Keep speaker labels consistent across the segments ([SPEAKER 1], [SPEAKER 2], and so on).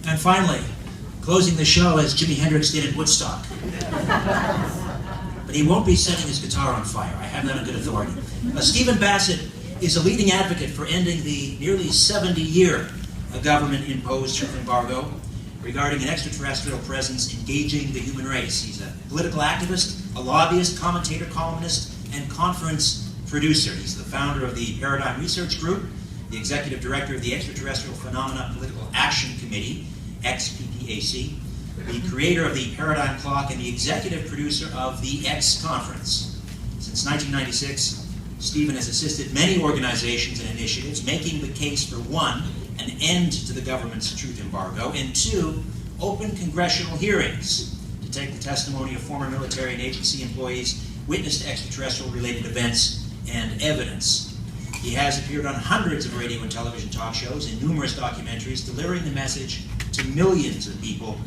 [SPEAKER 1] And finally, closing the show as Jimi Hendrix did at Woodstock. But he won't be setting his guitar on fire. I have that on good authority. Stephen Bassett is a leading advocate for ending the nearly 70-year government-imposed truth embargo regarding an extraterrestrial presence engaging the human race. He's a political activist, a lobbyist, commentator, columnist, and conference producer. He's the founder of the Paradigm Research Group, the executive director of the Extraterrestrial Phenomena Political Action Committee, XPPAC, the creator of the Paradigm Clock, and the executive producer of the X Conference. Since 1996, Stephen has assisted many organizations and initiatives making the case for one, an end to the government's truth embargo, and two, open congressional hearings to take the testimony of former military and agency employees, witness to extraterrestrial-related events and evidence. He has appeared on hundreds of radio and television talk shows and numerous documentaries, delivering the message to millions of people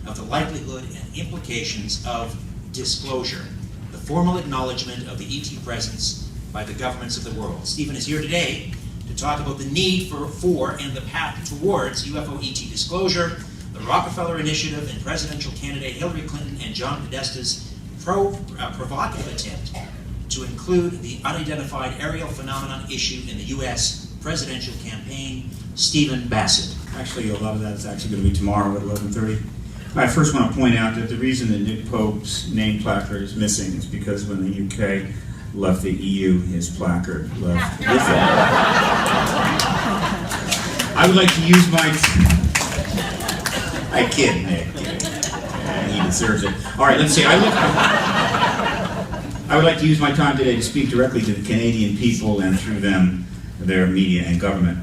[SPEAKER 1] of the likelihood and implications of disclosure, the formal acknowledgement of the ET presence by the governments of the world. Stephen is here today to talk about the need for and the path towards UFO ET disclosure, the Rockefeller Initiative, and presidential candidate Hillary Clinton and John Podesta's provocative attempt to include the unidentified aerial phenomenon issue in the U.S. presidential campaign. Stephen Bassett.
[SPEAKER 2] Actually, a lot of that is actually going to be tomorrow at 11:30. I first want to point out that the reason that Nick Pope's name placard is missing is because when the UK left the EU, his placard left with it. I would like to use my... I kid, Nick. He deserves it. All right, let's see. I would like to use my time today to speak directly to the Canadian people and through them, their media and government.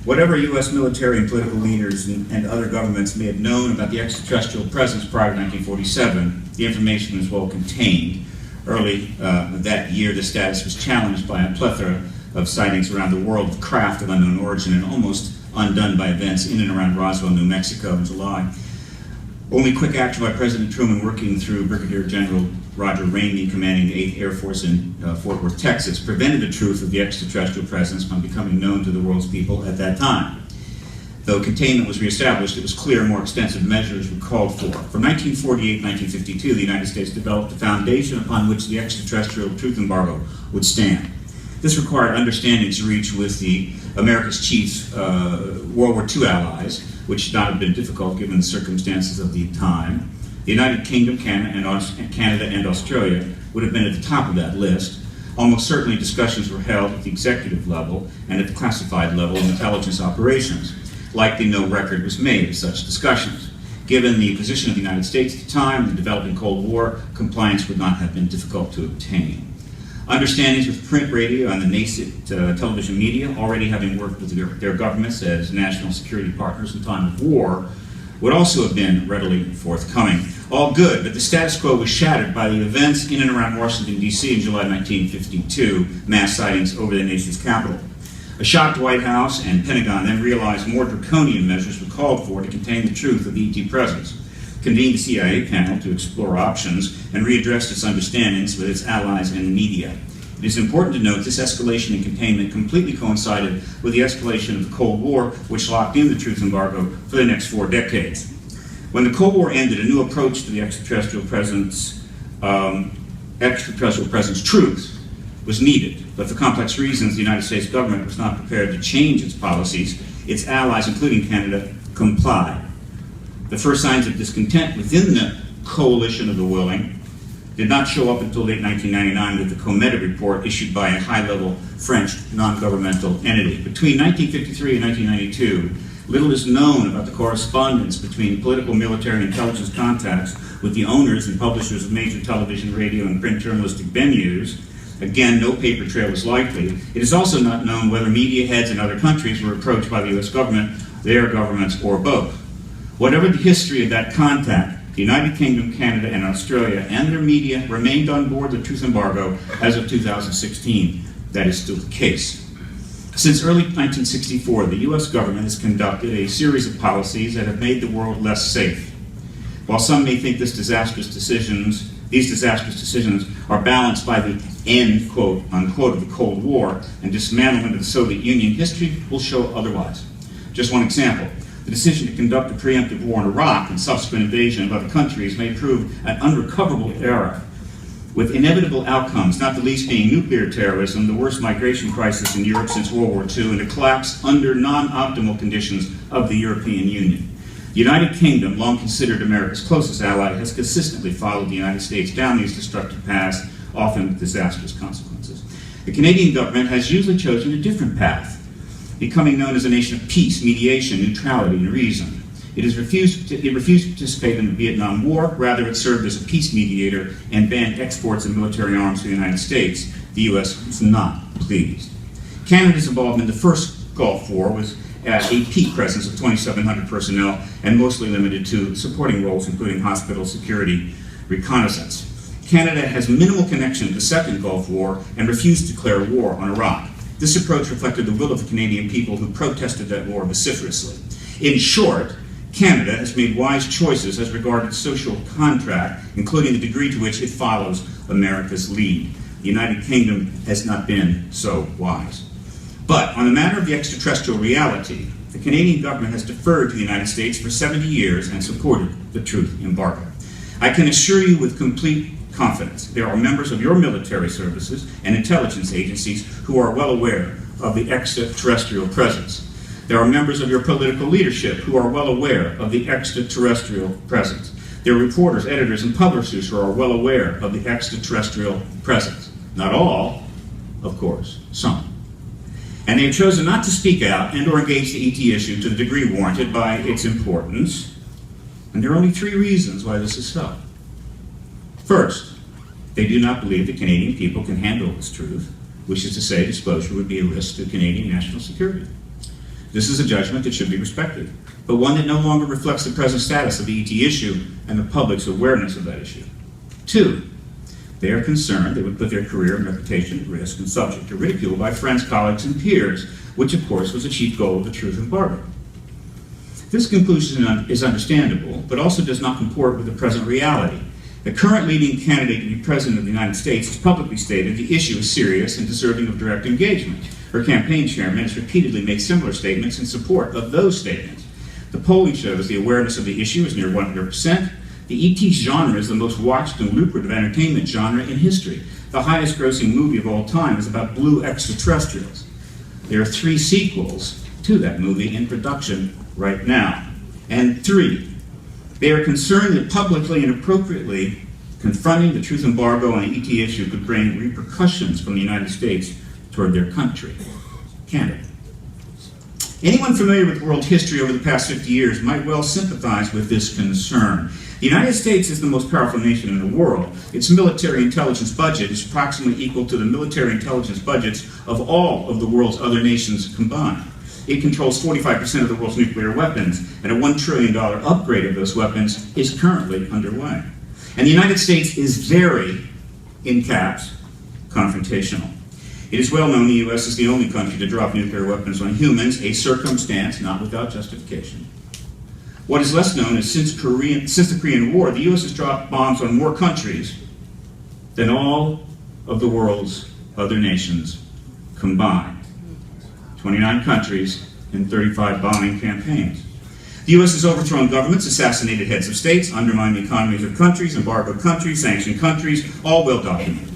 [SPEAKER 2] Whatever U.S. military and political leaders and other governments may have known about the extraterrestrial presence prior to 1947, the information was well contained. Early that year, the status was challenged by a plethora of sightings around the world of craft of unknown origin and almost undone by events in and around Roswell, New Mexico in July. Only quick action by President Truman, working through Brigadier General Roger Ramey, commanding the 8th Air Force in Fort Worth, Texas, prevented the truth of the extraterrestrial presence from becoming known to the world's people at that time. Though containment was reestablished, it was clear more extensive measures were called for. From 1948 to 1952, the United States developed a foundation upon which the extraterrestrial truth embargo would stand. This required understandings to reach with the America's chief World War II allies, which should not have been difficult given the circumstances of the time. The United Kingdom, Canada, and Australia would have been at the top of that list. Almost certainly discussions were held at the executive level and at the classified level of intelligence operations. Likely no record was made of such discussions. Given the position of the United States at the time, the developing Cold War, compliance would not have been difficult to obtain. Understandings with print radio and the nascent television media, already having worked with their governments as national security partners in time of war, would also have been readily forthcoming. All good, but the status quo was shattered by the events in and around Washington, D.C. in July 1952, mass sightings over the nation's capital. A shocked White House and Pentagon then realized more draconian measures were called for to contain the truth of the ET presence, convened a CIA panel to explore options, and readdressed its understandings with its allies and media. It is important to note this escalation in containment completely coincided with the escalation of the Cold War, which locked in the truth embargo for the next 4 decades. When the Cold War ended, a new approach to the extraterrestrial presence truth was needed, but for complex reasons, the United States government was not prepared to change its policies. Its allies, including Canada, complied. The first signs of discontent within the coalition of the willing did not show up until late 1999 with the Cometa report issued by a high-level French non-governmental entity. Between 1953 and 1992, little is known about the correspondence between political, military, and intelligence contacts with the owners and publishers of major television, radio, and print journalistic venues. Again, no paper trail is likely. It is also not known whether media heads in other countries were approached by the U.S. government, their governments, or both. Whatever the history of that contact, the United Kingdom, Canada, and Australia and their media remained on board the truth embargo as of 2016. That is still the case. Since early 1964, the U.S. government has conducted a series of policies that have made the world less safe. While some may think these disastrous decisions are balanced by the end, quote, unquote, of the Cold War and dismantlement of the Soviet Union, history will show otherwise. Just one example. The The decision to conduct a preemptive war in Iraq and subsequent invasion of other countries may prove an unrecoverable error, with inevitable outcomes, not the least being nuclear terrorism, the worst migration crisis in Europe since World War II, and a collapse under non-optimal conditions of the European Union. The United Kingdom, long considered America's closest ally, has consistently followed the United States down these destructive paths, often with disastrous consequences. The Canadian government has usually chosen a different path, becoming known as a nation of peace, mediation, neutrality, and reason. It refused to participate in the Vietnam War. Rather, it served as a peace mediator and banned exports of military arms to the United States. The U.S. was not pleased. Canada's involvement in the first Gulf War was at a peak presence of 2,700 personnel and mostly limited to supporting roles, including hospital security reconnaissance. Canada has minimal connection to the Second Gulf War and refused to declare war on Iraq. This approach reflected the will of the Canadian people who protested that war vociferously. In short, Canada has made wise choices as regarded social contract, including the degree to which it follows America's lead. The United Kingdom has not been so wise. But on the matter of the extraterrestrial reality, the Canadian government has deferred to the United States for 70 years and supported the truth embargo. I can assure you with complete confidence there are members of your military services and intelligence agencies who are well aware of the extraterrestrial presence. There are members of your political leadership who are well aware of the extraterrestrial presence. There are reporters, editors, and publishers who are well aware of the extraterrestrial presence. Not all, of course, some. And they have chosen not to speak out and or engage the ET issue to the degree warranted by its importance. And there are only 3 reasons why this is so. First, they do not believe the Canadian people can handle this truth, which is to say disclosure would be a risk to Canadian national security. This is a judgment that should be respected, but one that no longer reflects the present status of the ET issue and the public's awareness of that issue. 2, they are concerned they would put their career and reputation at risk and subject to ridicule by friends, colleagues, and peers, which of course was the chief goal of the truth embargo. This conclusion is understandable, but also does not comport with the present reality. The current leading candidate to be president of the United States has publicly stated the issue is serious and deserving of direct engagement. Her campaign chairman has repeatedly made similar statements in support of those statements. The polling shows the awareness of the issue is near 100%. The ET genre is the most watched and lucrative entertainment genre in history. The highest grossing movie of all time is about blue extraterrestrials. There are 3 sequels to that movie in production right now. And 3, they are concerned that publicly and appropriately confronting the truth embargo on the ET issue could bring repercussions from the United States toward their country, Canada. Anyone familiar with world history over the past 50 years might well sympathize with this concern. The United States is the most powerful nation in the world. Its military intelligence budget is approximately equal to the military intelligence budgets of all of the world's other nations combined. It controls 45% of the world's nuclear weapons, and a $1 trillion upgrade of those weapons is currently underway. And the United States is very, in caps, confrontational. It is well known the U.S. is the only country to drop nuclear weapons on humans, a circumstance not without justification. What is less known is since the Korean War, the U.S. has dropped bombs on more countries than all of the world's other nations combined. 29 countries and 35 bombing campaigns. The U.S. has overthrown governments, assassinated heads of states, undermined the economies of countries, embargoed countries, sanctioned countries, all well documented.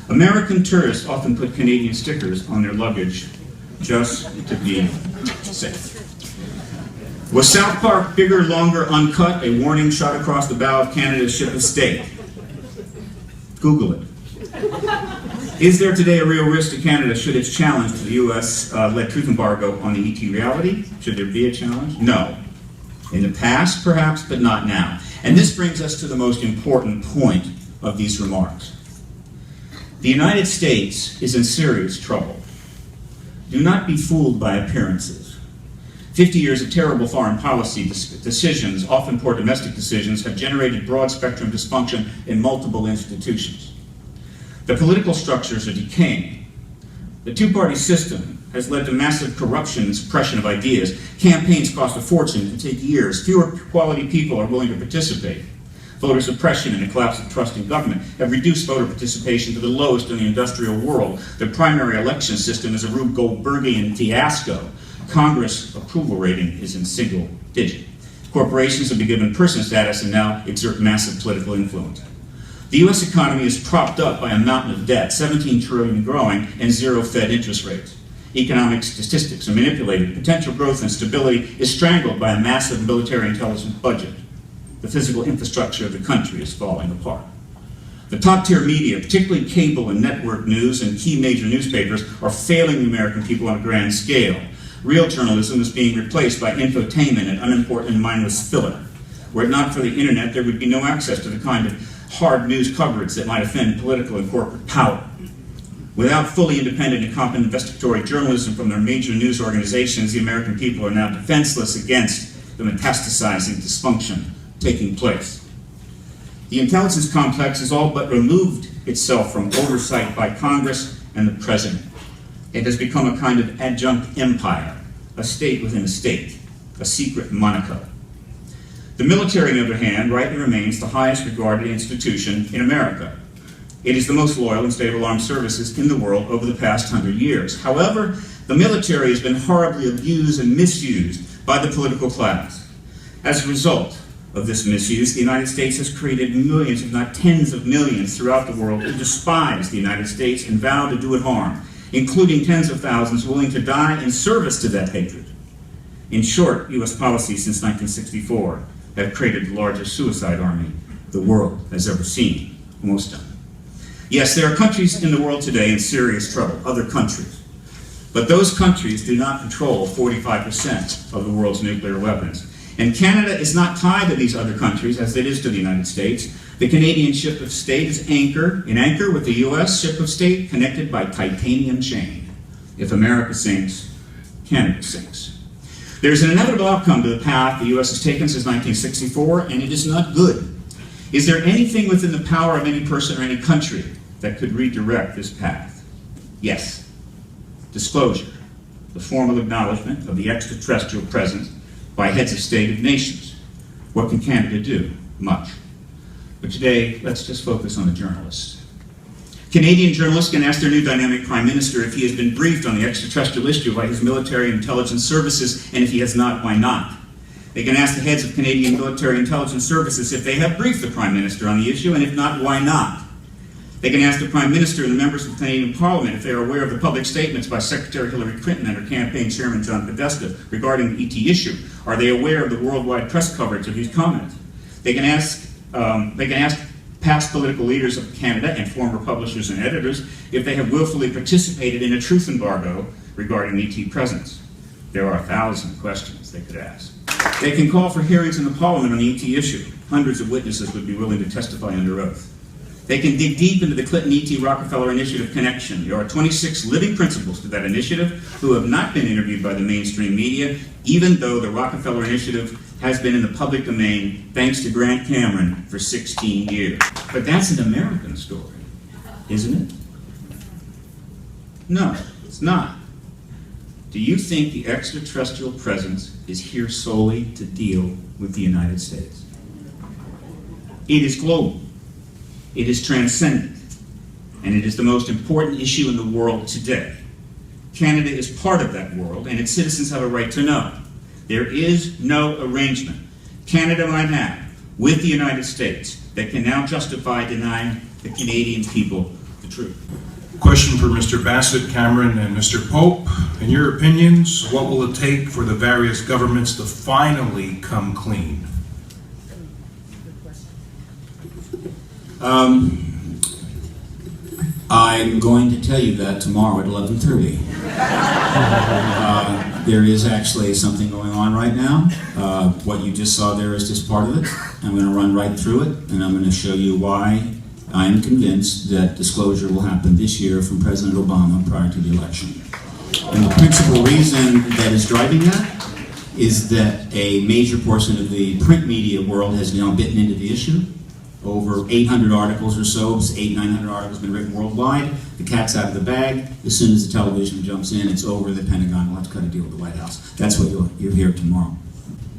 [SPEAKER 2] American tourists often put Canadian stickers on their luggage just to be safe. Was South Park bigger, longer, uncut, a warning shot across the bow of Canada's ship of state? Google it. Is there today a real risk to Canada should its challenge to the U.S.-led truth embargo on the ET reality? Should there be a challenge? No. In the past, perhaps, but not now. And this brings us to the most important point of these remarks. The United States is in serious trouble. Do not be fooled by appearances. 50 years of terrible foreign policy decisions, often poor domestic decisions, have generated broad-spectrum dysfunction in multiple institutions. The political structures are decaying. The two-party system has led to massive corruption and suppression of ideas. Campaigns cost a fortune and take years. Fewer quality people are willing to participate. Voter suppression and a collapse of trust in government have reduced voter participation to the lowest in the industrial world. The primary election system is a Rube Goldbergian fiasco. Congress approval rating is in single digit. Corporations have been given person status and now exert massive political influence. The U.S. economy is propped up by a mountain of debt, 17 trillion and growing, and zero Fed interest rates. Economic statistics are manipulated. Potential growth and stability is strangled by a massive military intelligence budget. The physical infrastructure of the country is falling apart. The top-tier media, particularly cable and network news and key major newspapers, are failing the American people on a grand scale. Real journalism is being replaced by infotainment and unimportant and mindless filler. Were it not for the internet, there would be no access to the kind of hard news coverage that might offend political and corporate power. Without fully independent and competent investigatory journalism from their major news organizations, the American people are now defenseless against the metastasizing dysfunction taking place. The intelligence complex has all but removed itself from oversight by Congress and the President. It has become a kind of adjunct empire, a state within a state, a secret Monaco. The military, on the other hand, rightly remains the highest regarded institution in America. It is the most loyal and stable armed services in the world over the past 100 years. However, the military has been horribly abused and misused by the political class. As a result of this misuse, the United States has created millions, if not tens of millions, throughout the world who despise the United States and vow to do it harm, including tens of thousands willing to die in service to that hatred. In short, U.S. policy since 1964 have created the largest suicide army the world has ever seen, most of them. Yes, there are countries in the world today in serious trouble, other countries. But those countries do not control 45% of the world's nuclear weapons. And Canada is not tied to these other countries as it is to the United States. The Canadian ship of state is in anchor with the U.S. ship of state connected by titanium chain. If America sinks, Canada sinks. There's an inevitable outcome to the path the U.S. has taken since 1964, and it is not good. Is there anything within the power of any person or any country that could redirect this path? Yes. Disclosure, the formal acknowledgement of the extraterrestrial presence by heads of state of nations. What can Canada do? Much. But today, let's just focus on the journalists. Canadian journalists can ask their new dynamic Prime Minister if he has been briefed on the extraterrestrial issue by his military intelligence services, and if he has not, why not? They can ask the heads of Canadian military intelligence services if they have briefed the Prime Minister on the issue, and if not, why not? They can ask the Prime Minister and the members of the Canadian Parliament if they are aware of the public statements by Secretary Hillary Clinton and her campaign chairman John Podesta regarding the ET issue. Are they aware of the worldwide press coverage of these comments? They can ask past political leaders of Canada and former publishers and editors if they have willfully participated in a truth embargo regarding ET presence. There are 1,000 questions they could ask. They can call for hearings in the Parliament on the ET issue. Hundreds of witnesses would be willing to testify under oath. They can dig deep into the Clinton ET Rockefeller Initiative connection. There are 26 living principals to that initiative who have not been interviewed by the mainstream media, even though the Rockefeller Initiative has been in the public domain thanks to Grant Cameron for 16 years. But that's an American story, isn't it? No, it's not. Do you think the extraterrestrial presence is here solely to deal with the United States? It is global. It is transcendent. And it is the most important issue in the world today. Canada is part of that world, and its citizens have a right to know. There is no arrangement Canada might have with the United States that can now justify denying the Canadian people the truth.
[SPEAKER 3] Question for Mr. Bassett, Cameron, and Mr. Pope. In your opinions, what will it take for the various governments to finally come clean?
[SPEAKER 4] I'm going to tell you that tomorrow at 11:30. There is actually something going on right now. What you just saw there is just part of it. I'm going to run right through it, and I'm going to show you why I am convinced that disclosure will happen this year from President Obama prior to the election. And the principal reason that is driving that is that a major portion of the print media world has now bitten into the issue. Over 800 articles or so, 900 articles have been written worldwide. The cat's out of the bag. As soon as the television jumps in, it's over. The Pentagon will have to cut a deal with the White House. That's what you'll hear tomorrow.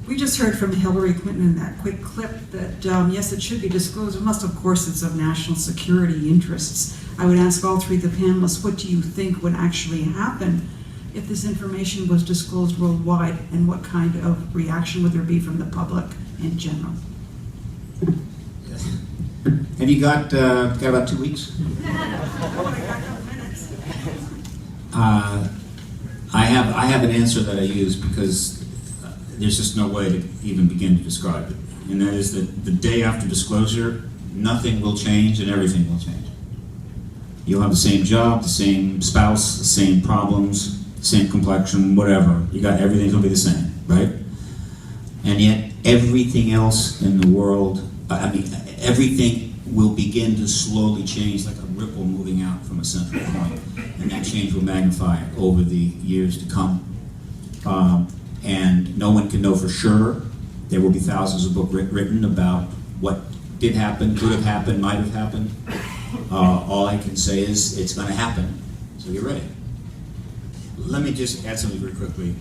[SPEAKER 5] We just heard from Hillary Clinton in that quick clip that, yes, it should be disclosed. Unless, of course, it's of national security interests. I would ask all three of the panelists, what do you think would actually happen if this information was disclosed worldwide, and what kind of reaction would there be from the public in general?
[SPEAKER 4] Have you got about 2 weeks? I have an answer that I use because there's just no way to even begin to describe it. And that is that the day after disclosure, nothing will change and everything will change. You'll have the same job, the same spouse, the same problems, same complexion, whatever. You got everything's gonna be the same, right? And yet everything else in the world, everything will begin to slowly change like a ripple moving out from a central point. And that change will magnify over the years to come. And no one can know for sure. There will be thousands of books written about what did happen, could have happened, might have happened. All I can say is it's going to happen, so get ready. Let me just add something very quickly.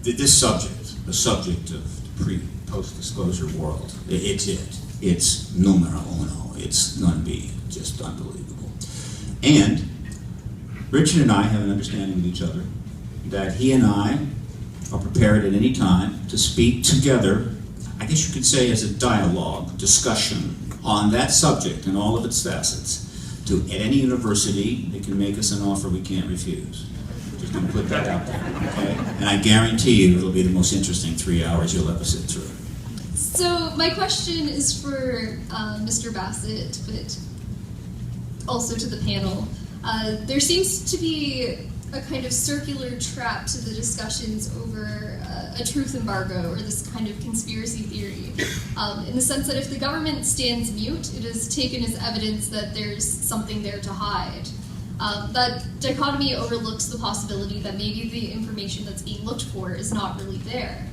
[SPEAKER 4] This subject, the subject of the pre-post-disclosure world, it's numero uno. It's going to be just unbelievable. And Richard and I have an understanding of each other that he and I are prepared at any time to speak together, I guess you could say as a dialogue, discussion on that subject and all of its facets to at any university that can make us an offer we can't refuse. Just going to put that out there, okay? And I guarantee you it'll be the most interesting 3 hours you'll ever sit through.
[SPEAKER 6] So my question is for Mr. Bassett, but also to the panel. There seems to be a kind of circular trap to the discussions over a truth embargo or this kind of conspiracy theory, in the sense that if the government stands mute, it is taken as evidence that there's something there to hide. That dichotomy overlooks the possibility that maybe the information that's being looked for is not really there.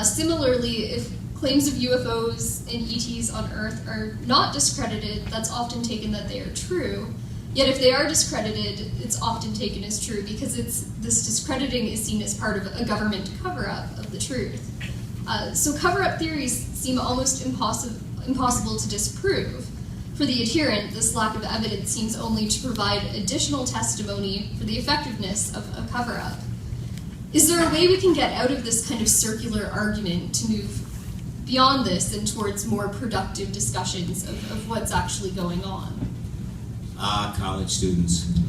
[SPEAKER 6] Similarly, if claims of UFOs and ETs on Earth are not discredited, that's often taken that they are true. Yet if they are discredited, it's often taken as true because this discrediting is seen as part of a government cover-up of the truth. So cover-up theories seem almost impossible to disprove. For the adherent, this lack of evidence seems only to provide additional testimony for the effectiveness of a cover-up. Is there a way we can get out of this kind of circular argument to move beyond this and towards more productive discussions of what's actually going on?
[SPEAKER 4] College students. You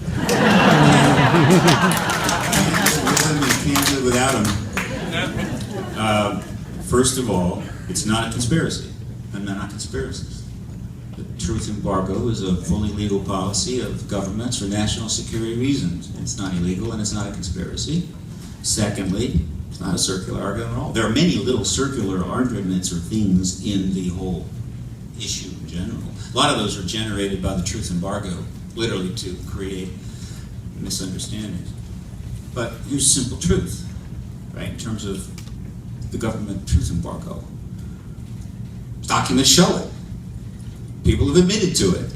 [SPEAKER 4] can't live without them. First of all, it's not a conspiracy, and they're not conspiracies. The truth embargo is a fully legal policy of governments for national security reasons. It's not illegal and it's not a conspiracy. Secondly, it's not a circular argument at all. There are many little circular arguments or things in the whole issue in general. A lot of those are generated by the truth embargo, literally to create misunderstandings. But here's simple truth, right, in terms of the government truth embargo. Documents show it. People have admitted to it.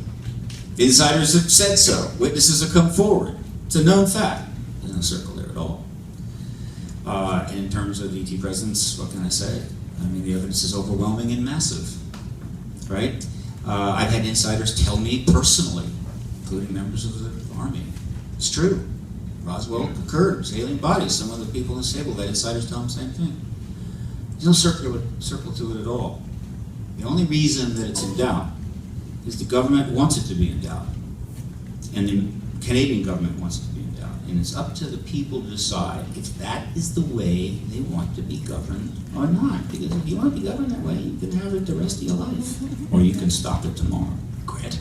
[SPEAKER 4] Insiders have said so. Witnesses have come forward. It's a known fact. There's no circle there at all. And in terms of ET presence, what can I say? I mean, the evidence is overwhelming and massive, right? I've had insiders tell me personally, including members of the Army, it's true. Roswell occurred, it was alien bodies. Some of the people in the stable, that insiders tell them the same thing. There's no circle to it at all. The only reason that it's in doubt is the government wants it to be in doubt. And the Canadian government wants it to be in doubt. And it's up to the people to decide if that is the way they want to be governed or not. Because if you want to be governed that way, you can have it the rest of your life. Or you can stop it tomorrow. Quit.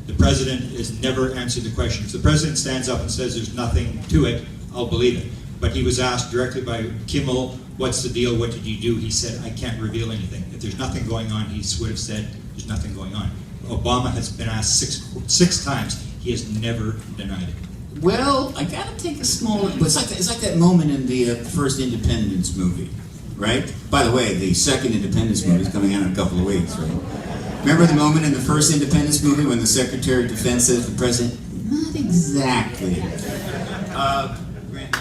[SPEAKER 7] The president has never answered the question. If the president stands up and says there's nothing to it, I'll believe it. But he was asked directly by Kimmel, what's the deal, what did you do? He said, I can't reveal anything. If there's nothing going on, he would have said, there's nothing going on. Obama has been asked six times. He has never denied it.
[SPEAKER 4] Well, I gotta take a small. It's like that moment in the first Independence movie, right? By the way, the second Independence movie is coming out in a couple of weeks, right? Remember the moment in the first Independence movie when the Secretary of Defense says to the President, "Not exactly." Grant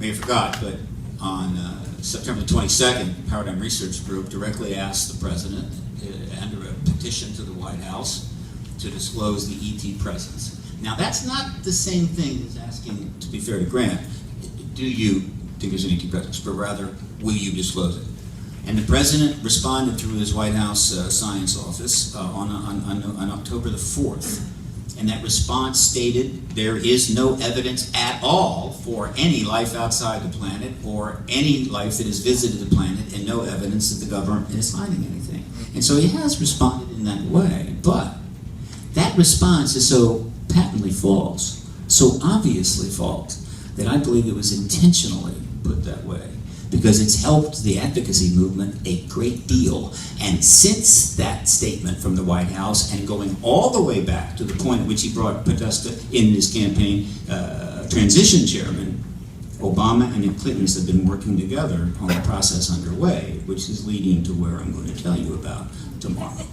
[SPEAKER 4] may have forgot, but on September 22nd, the Paradigm Research Group directly asked the President under a petition to the White House to disclose the ET presence. Now, that's not the same thing as asking, to be fair to Grant, do you think there's an ET presence, but rather, will you disclose it? And the President responded through his White House Science Office on October the 4th. And that response stated there is no evidence at all for any life outside the planet or any life that has visited the planet, and no evidence that the government is hiding anything. And so he has responded in that way. But that response is so patently false, so obviously false, that I believe it was intentionally put that way, because it's helped the advocacy movement a great deal. And since that statement from the White House, and going all the way back to the point at which he brought Podesta in his campaign, transition chairman, Obama and the Clintons have been working together on the process underway, which is leading to where I'm going to tell you about tomorrow.